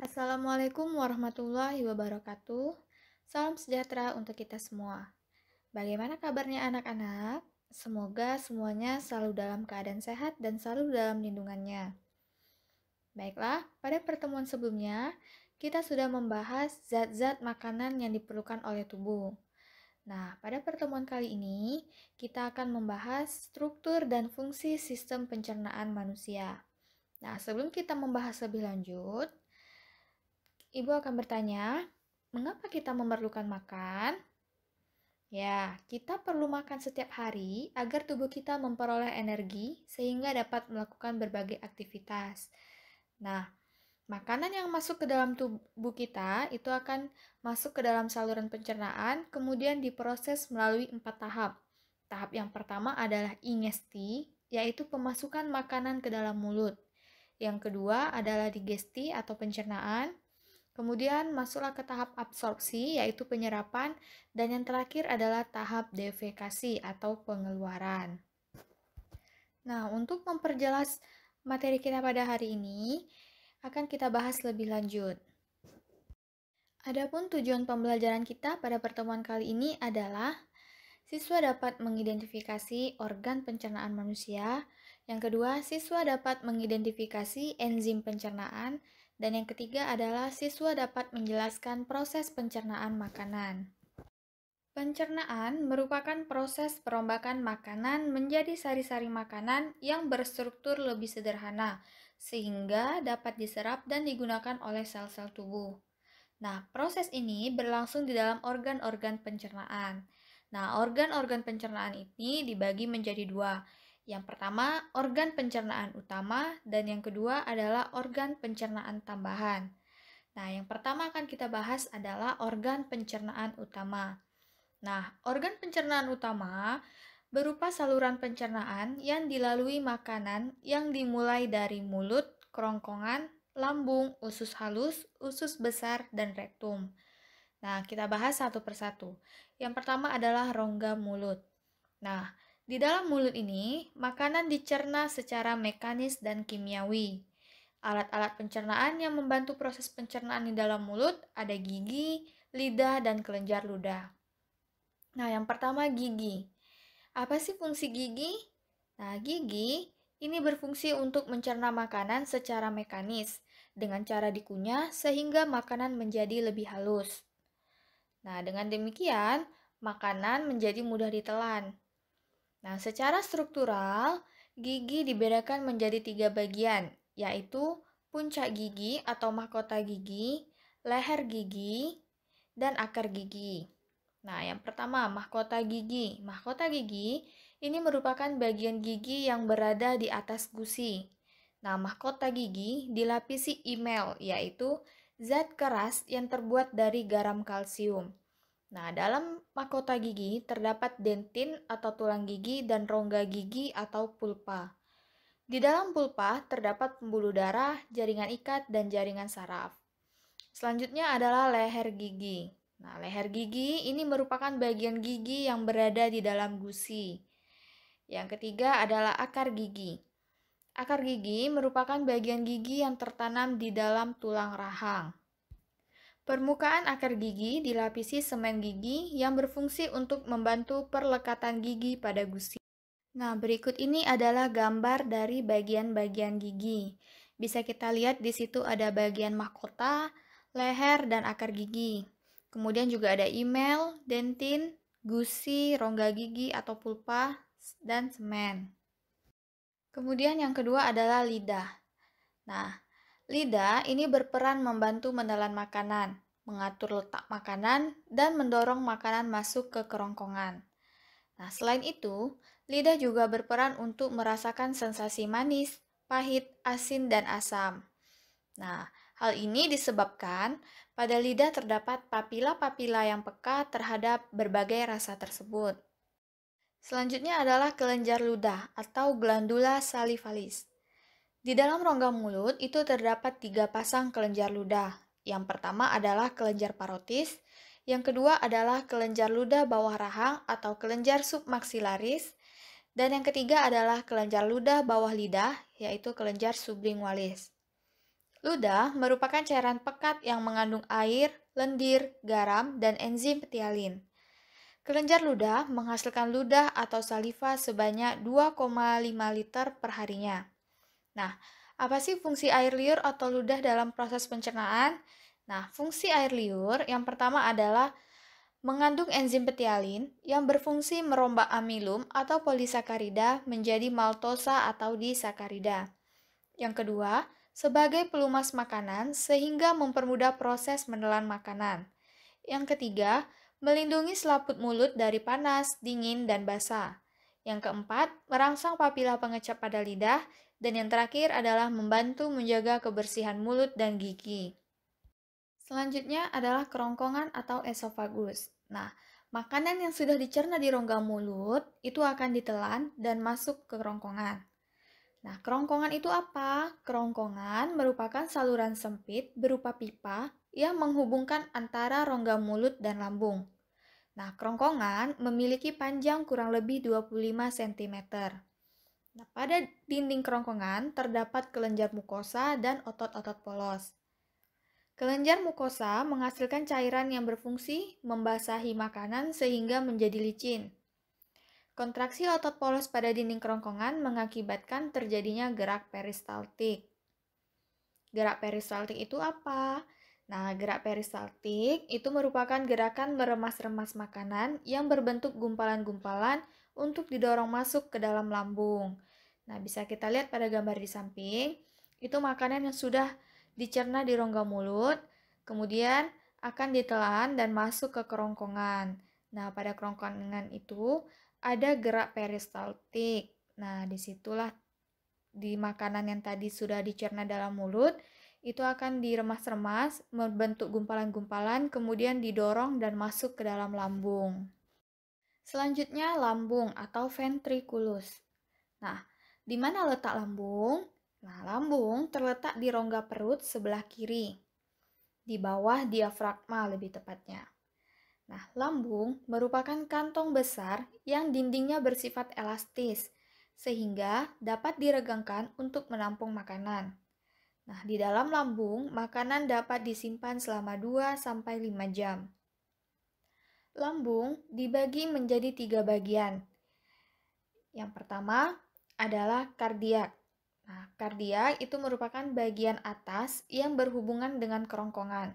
Assalamualaikum warahmatullahi wabarakatuh. Salam sejahtera untuk kita semua. Bagaimana kabarnya anak-anak? Semoga semuanya selalu dalam keadaan sehat dan selalu dalam lindungannya. Baiklah, pada pertemuan sebelumnya, kita sudah membahas zat-zat makanan yang diperlukan oleh tubuh. Nah, pada pertemuan kali ini, kita akan membahas struktur dan fungsi sistem pencernaan manusia. Nah, sebelum kita membahas lebih lanjut, Ibu akan bertanya, mengapa kita memerlukan makan? Ya, kita perlu makan setiap hari agar tubuh kita memperoleh energi sehingga dapat melakukan berbagai aktivitas. Nah, makanan yang masuk ke dalam tubuh kita itu akan masuk ke dalam saluran pencernaan, kemudian diproses melalui 4 tahap. Tahap yang pertama adalah ingesti, yaitu pemasukan makanan ke dalam mulut. Yang kedua adalah digesti atau pencernaan. Kemudian masuklah ke tahap absorpsi, yaitu penyerapan, dan yang terakhir adalah tahap defekasi atau pengeluaran. Nah, untuk memperjelas materi kita pada hari ini, akan kita bahas lebih lanjut. Adapun tujuan pembelajaran kita pada pertemuan kali ini adalah siswa dapat mengidentifikasi organ pencernaan manusia. Yang kedua, siswa dapat mengidentifikasi enzim pencernaan. Dan yang ketiga adalah siswa dapat menjelaskan proses pencernaan makanan. Pencernaan merupakan proses perombakan makanan menjadi sari-sari makanan yang berstruktur lebih sederhana, sehingga dapat diserap dan digunakan oleh sel-sel tubuh. Nah, proses ini berlangsung di dalam organ-organ pencernaan. Nah, organ-organ pencernaan ini dibagi menjadi dua. Yang pertama, organ pencernaan utama, dan yang kedua adalah organ pencernaan tambahan. Nah, yang pertama akan kita bahas adalah organ pencernaan utama. Nah, organ pencernaan utama berupa saluran pencernaan yang dilalui makanan yang dimulai dari mulut, kerongkongan, lambung, usus halus, usus besar, dan rektum. Nah, kita bahas satu persatu. Yang pertama adalah rongga mulut. Nah, di dalam mulut ini, makanan dicerna secara mekanis dan kimiawi. Alat-alat pencernaan yang membantu proses pencernaan di dalam mulut ada gigi, lidah, dan kelenjar ludah. Nah, yang pertama gigi. Apa sih fungsi gigi? Nah, gigi ini berfungsi untuk mencerna makanan secara mekanis dengan cara dikunyah sehingga makanan menjadi lebih halus. Nah, dengan demikian, makanan menjadi mudah ditelan. Nah, secara struktural, gigi dibedakan menjadi 3 bagian, yaitu puncak gigi atau mahkota gigi, leher gigi, dan akar gigi. Nah, yang pertama, mahkota gigi. Mahkota gigi ini merupakan bagian gigi yang berada di atas gusi. Nah, mahkota gigi dilapisi emel, yaitu zat keras yang terbuat dari garam kalsium. Nah, dalam mahkota gigi terdapat dentin atau tulang gigi dan rongga gigi atau pulpa. Di dalam pulpa terdapat pembuluh darah, jaringan ikat, dan jaringan saraf. Selanjutnya adalah leher gigi. Nah, leher gigi ini merupakan bagian gigi yang berada di dalam gusi. Yang ketiga adalah akar gigi. Akar gigi merupakan bagian gigi yang tertanam di dalam tulang rahang. Permukaan akar gigi dilapisi semen gigi yang berfungsi untuk membantu perlekatan gigi pada gusi. Nah, berikut ini adalah gambar dari bagian-bagian gigi. Bisa kita lihat di situ ada bagian mahkota, leher, dan akar gigi. Kemudian juga ada emel, dentin, gusi, rongga gigi atau pulpa, dan semen. Kemudian yang kedua adalah lidah. Nah, lidah ini berperan membantu menelan makanan, mengatur letak makanan, dan mendorong makanan masuk ke kerongkongan. Nah, selain itu, lidah juga berperan untuk merasakan sensasi manis, pahit, asin, dan asam. Nah, hal ini disebabkan pada lidah terdapat papila-papila yang peka terhadap berbagai rasa tersebut. Selanjutnya adalah kelenjar ludah atau glandula salivalis. Di dalam rongga mulut itu terdapat 3 pasang kelenjar ludah. Yang pertama adalah kelenjar parotis, yang kedua adalah kelenjar ludah bawah rahang atau kelenjar submaksilaris, dan yang ketiga adalah kelenjar ludah bawah lidah, yaitu kelenjar sublingualis. Ludah merupakan cairan pekat yang mengandung air, lendir, garam, dan enzim petialin. Kelenjar ludah menghasilkan ludah atau saliva sebanyak 2,5 liter per harinya. Nah, apa sih fungsi air liur atau ludah dalam proses pencernaan? Nah, fungsi air liur yang pertama adalah mengandung enzim petialin yang berfungsi merombak amilum atau polisakarida menjadi maltosa atau disakarida. Yang kedua, sebagai pelumas makanan sehingga mempermudah proses menelan makanan. Yang ketiga, melindungi selaput mulut dari panas, dingin, dan basah. Yang keempat, merangsang papila pengecap pada lidah. Dan yang terakhir adalah membantu menjaga kebersihan mulut dan gigi. Selanjutnya adalah kerongkongan atau esofagus. Nah, makanan yang sudah dicerna di rongga mulut itu akan ditelan dan masuk ke kerongkongan. Nah, kerongkongan itu apa? Kerongkongan merupakan saluran sempit berupa pipa yang menghubungkan antara rongga mulut dan lambung. Nah, kerongkongan memiliki panjang kurang lebih 25 cm. Nah, pada dinding kerongkongan terdapat kelenjar mukosa dan otot-otot polos. Kelenjar mukosa menghasilkan cairan yang berfungsi membasahi makanan sehingga menjadi licin. Kontraksi otot polos pada dinding kerongkongan mengakibatkan terjadinya gerak peristaltik. Gerak peristaltik itu apa? Nah, gerak peristaltik itu merupakan gerakan meremas-remas makanan yang berbentuk gumpalan-gumpalan untuk didorong masuk ke dalam lambung. Nah, bisa kita lihat pada gambar di samping, itu makanan yang sudah dicerna di rongga mulut, kemudian akan ditelan dan masuk ke kerongkongan. Nah, pada kerongkongan itu ada gerak peristaltik. Nah, disitulah di makanan yang tadi sudah dicerna dalam mulut, itu akan diremas-remas, membentuk gumpalan-gumpalan, kemudian didorong dan masuk ke dalam lambung. Selanjutnya, lambung atau ventriculus. Nah, di mana letak lambung? Nah, lambung terletak di rongga perut sebelah kiri, di bawah diafragma lebih tepatnya. Nah, lambung merupakan kantong besar yang dindingnya bersifat elastis, sehingga dapat diregangkan untuk menampung makanan. Nah, di dalam lambung, makanan dapat disimpan selama 2-5 jam. Lambung dibagi menjadi 3 bagian. Yang pertama adalah kardiak. Nah, kardiak itu merupakan bagian atas yang berhubungan dengan kerongkongan.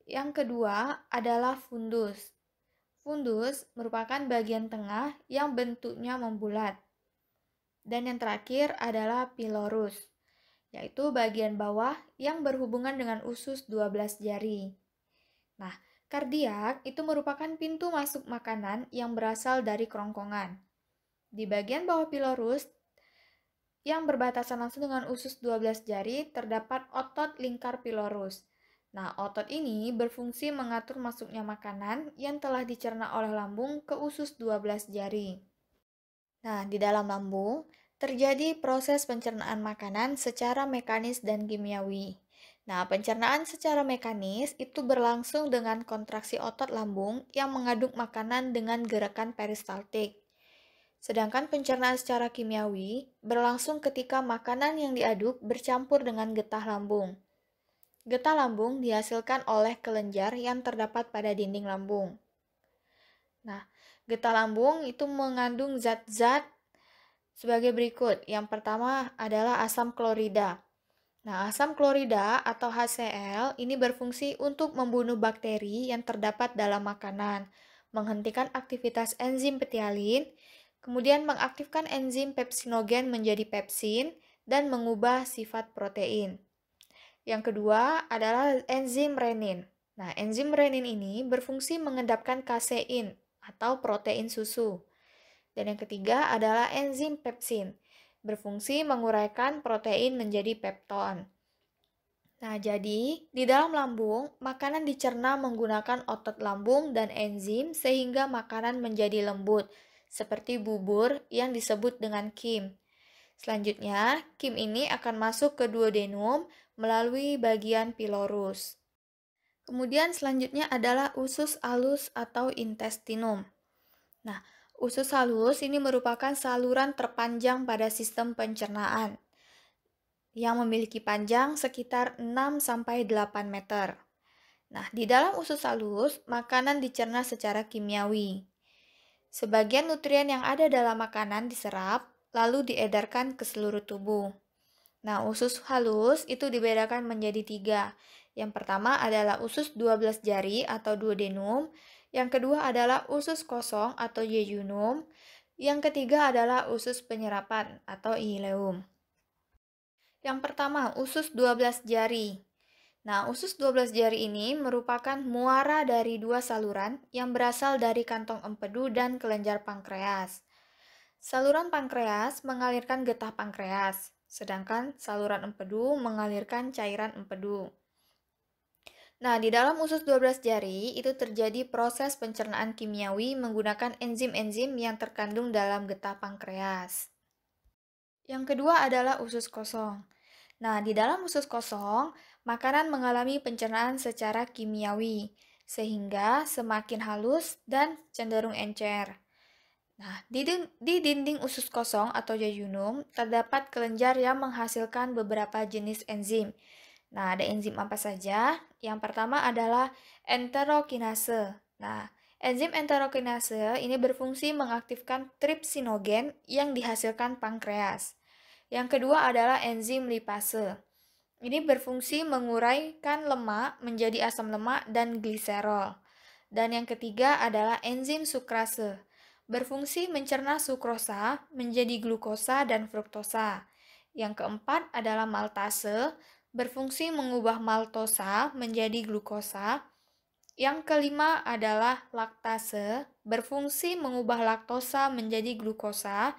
Yang kedua adalah fundus. Fundus merupakan bagian tengah yang bentuknya membulat. Dan yang terakhir adalah pilorus, yaitu bagian bawah yang berhubungan dengan usus 12 jari. Nah, kardiak itu merupakan pintu masuk makanan yang berasal dari kerongkongan. Di bagian bawah pilorus yang berbatasan langsung dengan usus 12 jari terdapat otot lingkar pilorus. Nah, otot ini berfungsi mengatur masuknya makanan yang telah dicerna oleh lambung ke usus 12 jari. Nah, di dalam lambung terjadi proses pencernaan makanan secara mekanis dan kimiawi. Nah, pencernaan secara mekanis itu berlangsung dengan kontraksi otot lambung yang mengaduk makanan dengan gerakan peristaltik. Sedangkan pencernaan secara kimiawi berlangsung ketika makanan yang diaduk bercampur dengan getah lambung. Getah lambung dihasilkan oleh kelenjar yang terdapat pada dinding lambung. Nah, getah lambung itu mengandung zat-zat sebagai berikut. Yang pertama adalah asam klorida. Nah, asam klorida atau HCl ini berfungsi untuk membunuh bakteri yang terdapat dalam makanan, menghentikan aktivitas enzim petialin, kemudian mengaktifkan enzim pepsinogen menjadi pepsin, dan mengubah sifat protein. Yang kedua adalah enzim renin. Nah, enzim renin ini berfungsi mengendapkan kasein atau protein susu. Dan yang ketiga adalah enzim pepsin, berfungsi menguraikan protein menjadi pepton. Nah, jadi di dalam lambung, makanan dicerna menggunakan otot lambung dan enzim sehingga makanan menjadi lembut, seperti bubur yang disebut dengan kim. Selanjutnya, kim ini akan masuk ke duodenum melalui bagian pilorus. Kemudian selanjutnya adalah usus halus atau intestinum. Nah, usus halus ini merupakan saluran terpanjang pada sistem pencernaan. yang memiliki panjang sekitar 6-8 meter. Nah, di dalam usus halus, makanan dicerna secara kimiawi. Sebagian nutrien yang ada dalam makanan diserap, lalu diedarkan ke seluruh tubuh. Nah, usus halus itu dibedakan menjadi 3. Yang pertama adalah usus 12 jari atau duodenum. Yang kedua adalah usus kosong atau jejunum. Yang ketiga adalah usus penyerapan atau ileum. Yang pertama, usus 12 jari. Nah, usus 12 jari ini merupakan muara dari 2 saluran yang berasal dari kantong empedu dan kelenjar pankreas. Saluran pankreas mengalirkan getah pankreas, sedangkan saluran empedu mengalirkan cairan empedu. Nah, di dalam usus 12 jari itu terjadi proses pencernaan kimiawi menggunakan enzim-enzim yang terkandung dalam getah pankreas. Yang kedua adalah usus kosong. Nah, di dalam usus kosong, makanan mengalami pencernaan secara kimiawi, sehingga semakin halus dan cenderung encer. Nah, di dinding usus kosong atau jejunum terdapat kelenjar yang menghasilkan beberapa jenis enzim. Nah, ada enzim apa saja? Yang pertama adalah enterokinase. Nah, enzim enterokinase ini berfungsi mengaktifkan tripsinogen yang dihasilkan pankreas. Yang kedua adalah enzim lipase. Ini berfungsi menguraikan lemak menjadi asam lemak dan gliserol. Dan yang ketiga adalah enzim sukrase. Berfungsi mencerna sukrosa menjadi glukosa dan fruktosa. Yang keempat adalah maltase, berfungsi mengubah maltosa menjadi glukosa. Yang kelima adalah laktase, berfungsi mengubah laktosa menjadi glukosa.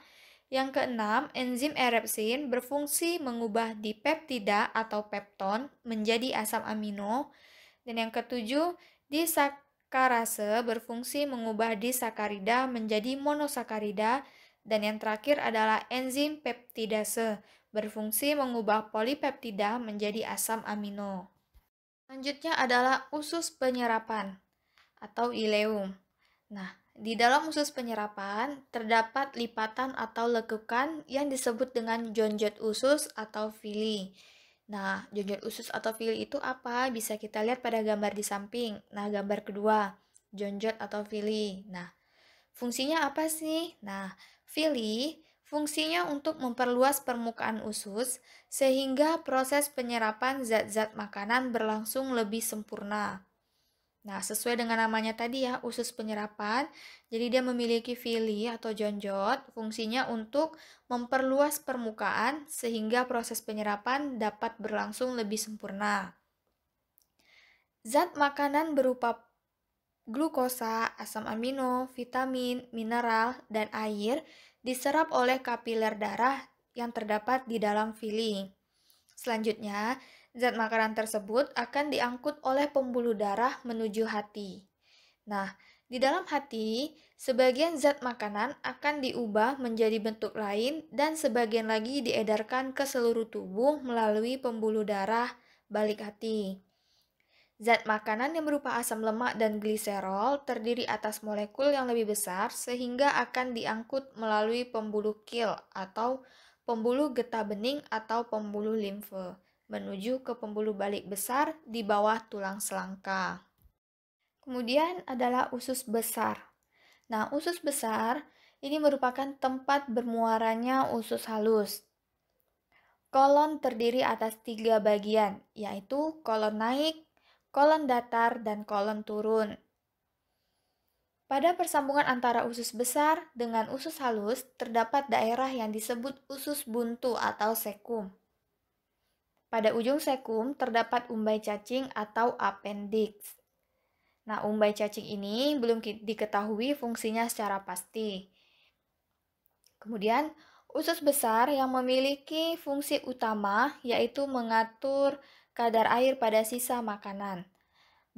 Yang keenam, enzim erepsin berfungsi mengubah dipeptida atau pepton menjadi asam amino. Dan yang ketujuh, disakarase berfungsi mengubah disakarida menjadi monosakarida. Dan yang terakhir adalah enzim peptidase, berfungsi mengubah polipeptida menjadi asam amino. Selanjutnya adalah usus penyerapan atau ileum. Nah, di dalam usus penyerapan terdapat lipatan atau lekukan yang disebut dengan jonjot usus atau villi. Nah, jonjot usus atau villi itu apa? Bisa kita lihat pada gambar di samping. Nah, gambar kedua, jonjot atau villi. Nah, fungsinya apa sih? Nah, villi fungsinya untuk memperluas permukaan usus sehingga proses penyerapan zat-zat makanan berlangsung lebih sempurna. Nah, sesuai dengan namanya tadi ya, usus penyerapan. Jadi dia memiliki villi atau jonjot, fungsinya untuk memperluas permukaan sehingga proses penyerapan dapat berlangsung lebih sempurna. Zat makanan berupa glukosa, asam amino, vitamin, mineral, dan air diserap oleh kapiler darah yang terdapat di dalam villi. Selanjutnya, zat makanan tersebut akan diangkut oleh pembuluh darah menuju hati. Nah, di dalam hati, sebagian zat makanan akan diubah menjadi bentuk lain dan sebagian lagi diedarkan ke seluruh tubuh melalui pembuluh darah balik hati. Zat makanan yang berupa asam lemak dan gliserol terdiri atas molekul yang lebih besar sehingga akan diangkut melalui pembuluh kil atau pembuluh getah bening atau pembuluh limfe menuju ke pembuluh balik besar di bawah tulang selangka. Kemudian adalah usus besar. Nah, usus besar ini merupakan tempat bermuaranya usus halus. Kolon terdiri atas 3 bagian, yaitu kolon naik, kolon datar, dan kolon turun. Pada persambungan antara usus besar dengan usus halus, terdapat daerah yang disebut usus buntu atau sekum. Pada ujung sekum terdapat umbai cacing atau appendix. Nah, umbai cacing ini belum diketahui fungsinya secara pasti. Kemudian, usus besar yang memiliki fungsi utama yaitu mengatur kadar air pada sisa makanan.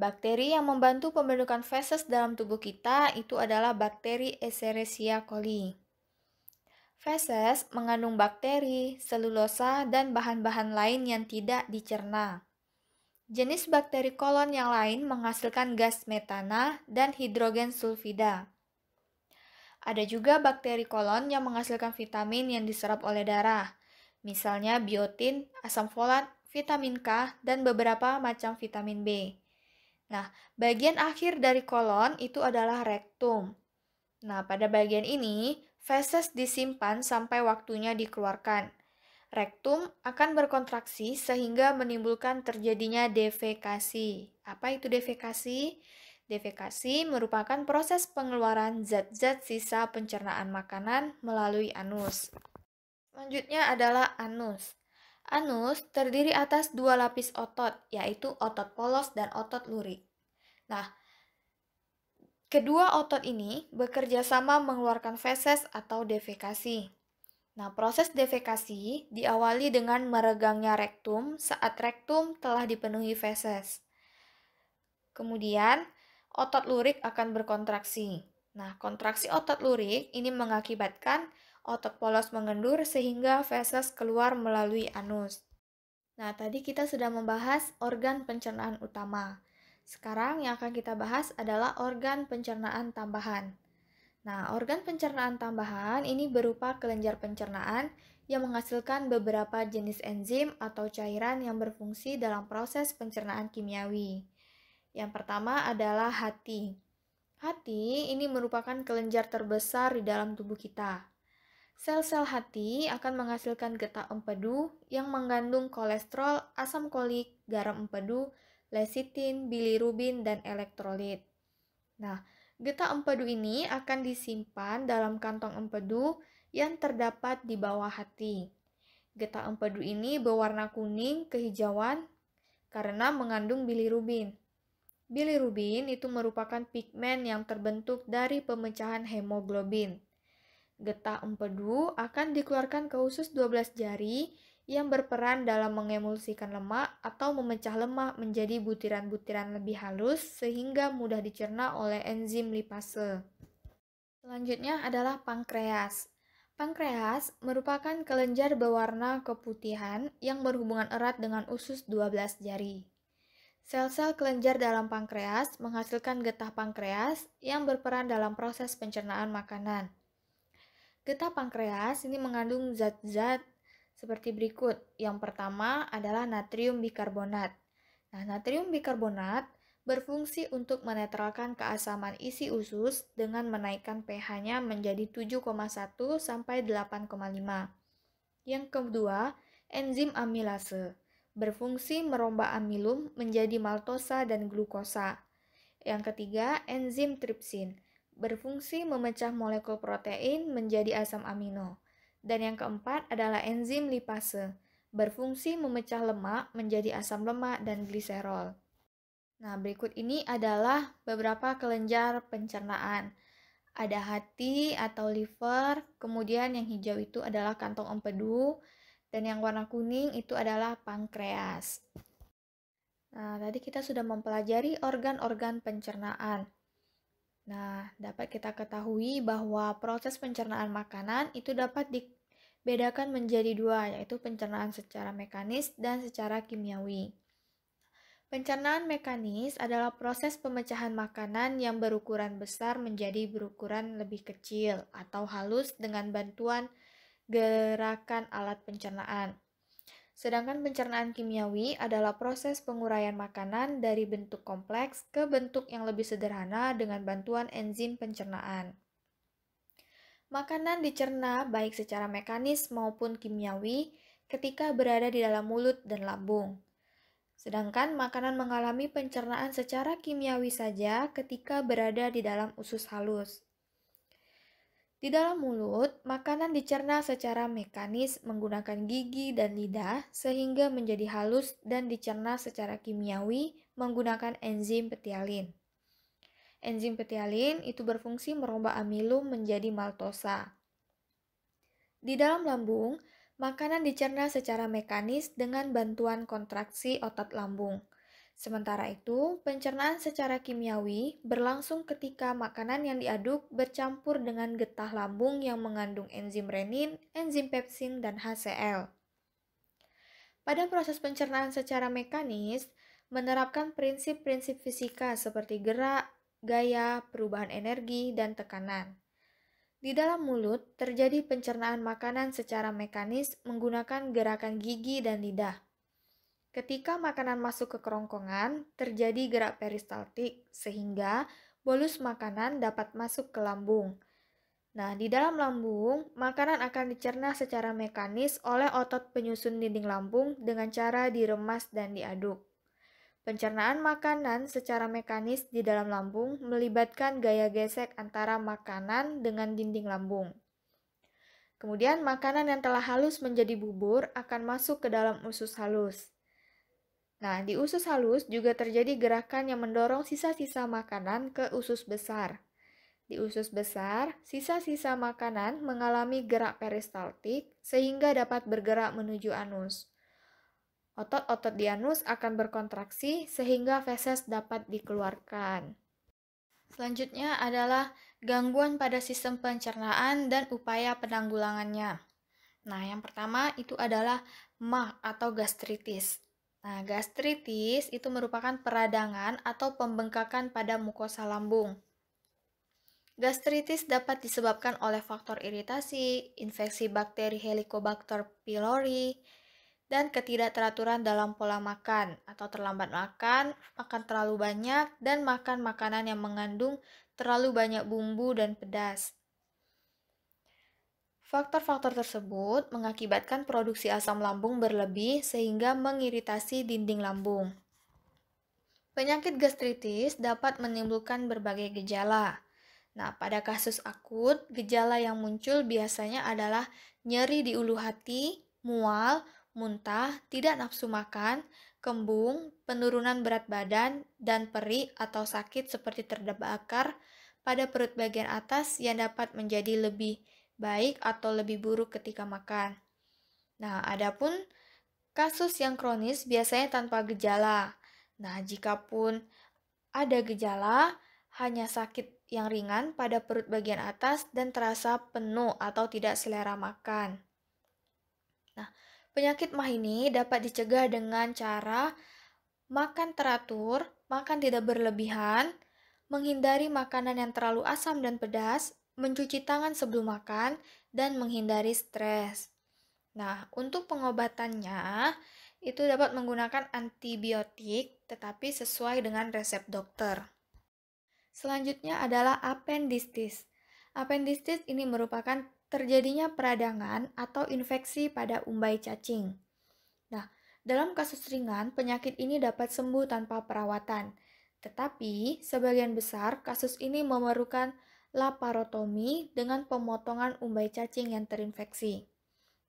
Bakteri yang membantu pembentukan feses dalam tubuh kita itu adalah bakteri Escherichia coli. Feses mengandung bakteri, selulosa, dan bahan-bahan lain yang tidak dicerna. Jenis bakteri kolon yang lain menghasilkan gas metana dan hidrogen sulfida. Ada juga bakteri kolon yang menghasilkan vitamin yang diserap oleh darah. misalnya biotin, asam folat, vitamin K, dan beberapa macam vitamin B. Nah, bagian akhir dari kolon itu adalah rektum. Nah, pada bagian ini, feses disimpan sampai waktunya dikeluarkan. Rektum akan berkontraksi sehingga menimbulkan terjadinya defekasi. Apa itu defekasi? Defekasi merupakan proses pengeluaran zat-zat sisa pencernaan makanan melalui anus. Selanjutnya adalah anus. Anus terdiri atas dua lapis otot, yaitu otot polos dan otot lurik. Nah, kedua otot ini bekerja sama mengeluarkan feses atau defekasi. Nah, proses defekasi diawali dengan meregangnya rektum saat rektum telah dipenuhi feses. Kemudian, otot lurik akan berkontraksi. Nah, kontraksi otot lurik ini mengakibatkan otot polos mengendur sehingga feses keluar melalui anus. Nah, tadi kita sudah membahas organ pencernaan utama. Sekarang yang akan kita bahas adalah organ pencernaan tambahan. Nah, organ pencernaan tambahan ini berupa kelenjar pencernaan yang menghasilkan beberapa jenis enzim atau cairan yang berfungsi dalam proses pencernaan kimiawi. Yang pertama adalah hati. Hati ini merupakan kelenjar terbesar di dalam tubuh kita. Sel-sel hati akan menghasilkan getah empedu yang mengandung kolesterol, asam kolik, garam empedu, lecitin, bilirubin, dan elektrolit. Nah, getah empedu ini akan disimpan dalam kantong empedu yang terdapat di bawah hati. Getah empedu ini berwarna kuning kehijauan karena mengandung bilirubin. Bilirubin itu merupakan pigmen yang terbentuk dari pemecahan hemoglobin. Getah empedu akan dikeluarkan ke usus 12 jari yang berperan dalam mengemulsikan lemak atau memecah lemak menjadi butiran-butiran lebih halus sehingga mudah dicerna oleh enzim lipase. Selanjutnya adalah pankreas. Pankreas merupakan kelenjar berwarna keputihan yang berhubungan erat dengan usus 12 jari. Sel-sel kelenjar dalam pankreas menghasilkan getah pankreas yang berperan dalam proses pencernaan makanan. Getah pankreas ini mengandung zat-zat seperti berikut. Yang pertama adalah natrium bikarbonat. Nah, natrium bikarbonat berfungsi untuk menetralkan keasaman isi usus dengan menaikkan pH-nya menjadi 7,1 sampai 8,5. Yang kedua, enzim amilase berfungsi merombak amilum menjadi maltosa dan glukosa. Yang ketiga, enzim tripsin berfungsi memecah molekul protein menjadi asam amino. Dan yang keempat adalah enzim lipase, berfungsi memecah lemak menjadi asam lemak dan gliserol. Nah, berikut ini adalah beberapa kelenjar pencernaan. Ada hati atau liver, kemudian yang hijau itu adalah kantong empedu, dan yang warna kuning itu adalah pankreas. Nah, tadi kita sudah mempelajari organ-organ pencernaan. Nah, dapat kita ketahui bahwa proses pencernaan makanan itu dapat dibedakan menjadi dua, yaitu pencernaan secara mekanis dan secara kimiawi. Pencernaan mekanis adalah proses pemecahan makanan yang berukuran besar menjadi berukuran lebih kecil atau halus dengan bantuan gerakan alat pencernaan. Sedangkan pencernaan kimiawi adalah proses penguraian makanan dari bentuk kompleks ke bentuk yang lebih sederhana dengan bantuan enzim pencernaan. Makanan dicerna baik secara mekanis maupun kimiawi ketika berada di dalam mulut dan lambung. Sedangkan makanan mengalami pencernaan secara kimiawi saja ketika berada di dalam usus halus. Di dalam mulut, makanan dicerna secara mekanis menggunakan gigi dan lidah sehingga menjadi halus dan dicerna secara kimiawi menggunakan enzim petialin. Enzim petialin itu berfungsi merombak amilum menjadi maltosa. Di dalam lambung, makanan dicerna secara mekanis dengan bantuan kontraksi otot lambung. Sementara itu, pencernaan secara kimiawi berlangsung ketika makanan yang diaduk bercampur dengan getah lambung yang mengandung enzim renin, enzim pepsin, dan HCl. Pada proses pencernaan secara mekanis, menerapkan prinsip-prinsip fisika seperti gerak, gaya, perubahan energi, dan tekanan. Di dalam mulut terjadi pencernaan makanan secara mekanis menggunakan gerakan gigi dan lidah. Ketika makanan masuk ke kerongkongan, terjadi gerak peristaltik sehingga bolus makanan dapat masuk ke lambung. Nah, di dalam lambung, makanan akan dicerna secara mekanis oleh otot penyusun dinding lambung dengan cara diremas dan diaduk. Pencernaan makanan secara mekanis di dalam lambung melibatkan gaya gesek antara makanan dengan dinding lambung. Kemudian makanan yang telah halus menjadi bubur akan masuk ke dalam usus halus. Nah, di usus halus juga terjadi gerakan yang mendorong sisa-sisa makanan ke usus besar. Di usus besar, sisa-sisa makanan mengalami gerak peristaltik sehingga dapat bergerak menuju anus. Otot-otot di anus akan berkontraksi sehingga feses dapat dikeluarkan. Selanjutnya adalah gangguan pada sistem pencernaan dan upaya penanggulangannya. Nah, yang pertama itu adalah MAH atau gastritis. Nah, gastritis itu merupakan peradangan atau pembengkakan pada mukosa lambung. Gastritis dapat disebabkan oleh faktor iritasi, infeksi bakteri Helicobacter pylori, dan ketidakteraturan dalam pola makan atau terlambat makan, makan terlalu banyak, dan makan makanan yang mengandung terlalu banyak bumbu dan pedas. Faktor-faktor tersebut mengakibatkan produksi asam lambung berlebih sehingga mengiritasi dinding lambung. Penyakit gastritis dapat menimbulkan berbagai gejala. Nah, pada kasus akut, gejala yang muncul biasanya adalah nyeri di ulu hati, mual, muntah, tidak nafsu makan, kembung, penurunan berat badan, dan perih atau sakit seperti terbakar pada perut bagian atas yang dapat menjadi lebih baik atau lebih buruk ketika makan. Nah, adapun kasus yang kronis biasanya tanpa gejala. Nah, jikapun ada gejala, hanya sakit yang ringan pada perut bagian atas dan terasa penuh atau tidak selera makan. Nah, penyakit MAH ini dapat dicegah dengan cara makan teratur, makan tidak berlebihan, menghindari makanan yang terlalu asam dan pedas, mencuci tangan sebelum makan, dan menghindari stres. Nah, untuk pengobatannya, itu dapat menggunakan antibiotik, tetapi sesuai dengan resep dokter. Selanjutnya adalah apendistis. Apendistis ini merupakan terjadinya peradangan atau infeksi pada umbai cacing. Nah, dalam kasus ringan, penyakit ini dapat sembuh tanpa perawatan. Tetapi, sebagian besar kasus ini memerlukan laparotomi dengan pemotongan umbai cacing yang terinfeksi.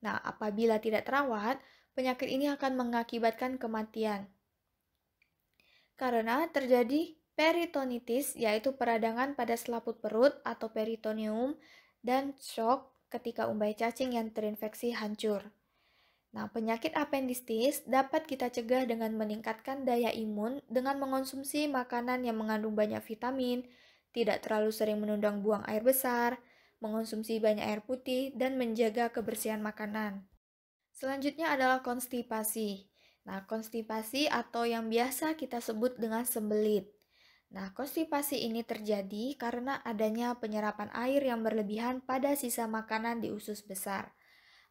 Nah, apabila tidak terawat, penyakit ini akan mengakibatkan kematian. Karena terjadi peritonitis, yaitu peradangan pada selaput perut atau peritoneum, dan shock ketika umbai cacing yang terinfeksi hancur. Nah, penyakit apendistis dapat kita cegah dengan meningkatkan daya imun dengan mengonsumsi makanan yang mengandung banyak vitamin, tidak terlalu sering menundang buang air besar, mengonsumsi banyak air putih, dan menjaga kebersihan makanan. Selanjutnya adalah konstipasi. Nah, konstipasi atau yang biasa kita sebut dengan sembelit. Nah, konstipasi ini terjadi karena adanya penyerapan air yang berlebihan pada sisa makanan di usus besar.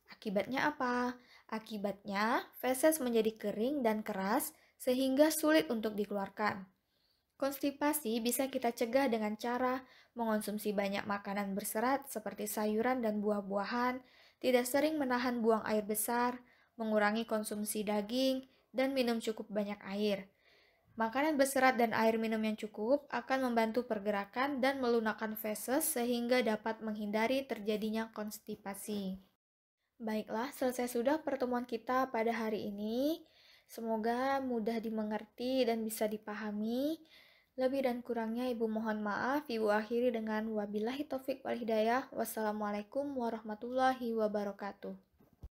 Akibatnya apa? Akibatnya, feses menjadi kering dan keras sehingga sulit untuk dikeluarkan. Konstipasi bisa kita cegah dengan cara mengonsumsi banyak makanan berserat seperti sayuran dan buah-buahan, tidak sering menahan buang air besar, mengurangi konsumsi daging, dan minum cukup banyak air. Makanan berserat dan air minum yang cukup akan membantu pergerakan dan melunakkan feses sehingga dapat menghindari terjadinya konstipasi. Baiklah, selesai sudah pertemuan kita pada hari ini. Semoga mudah dimengerti dan bisa dipahami. Lebih dan kurangnya Ibu mohon maaf. Ibu akhiri dengan wabillahi taufik wal hidayah. Wassalamualaikum warahmatullahi wabarakatuh.